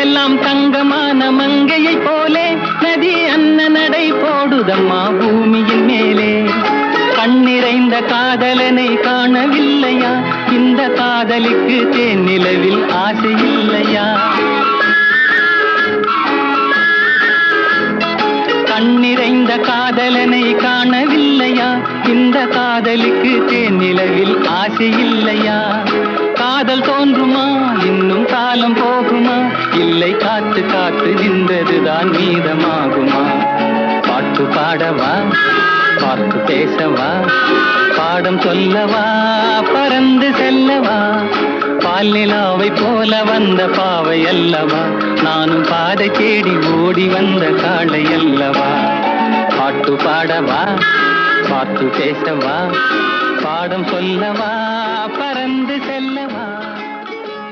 உள்ளமெல்லாம் தங்கமான மங்கையை போலே நதி அன்ன நடை போடுதம்மா பூமியின் மேலே. கண்ணிறைந்த காதலனை காணவில்லையா? இந்த காதலிக்கு தேன் நிலவில் ஆசை இல்லையா? கண்ணிறைந்த காதலனை காணவில்லையா? இந்த காதலிக்கு தேன் நிலவில் ஆசை இல்லையா? காதல் தோன்றுமா? இன்னும் காலம் போகுமா? இல்லை, காத்து காத்து நின்றதுதான் மீதமாகுமா? பாட்டு பாடவா? பார்த்து பேசவா? பாடம் சொல்லவா? பறந்து செல்லவா? பால் நிலாவை போல வந்த பாவை அல்லவா? நானும் பாதை தேடி ஓடி வந்த காளை அல்லவா? பாட்டு பாடவா? பார்த்து பேசவா? பாடம் சொல்லவா?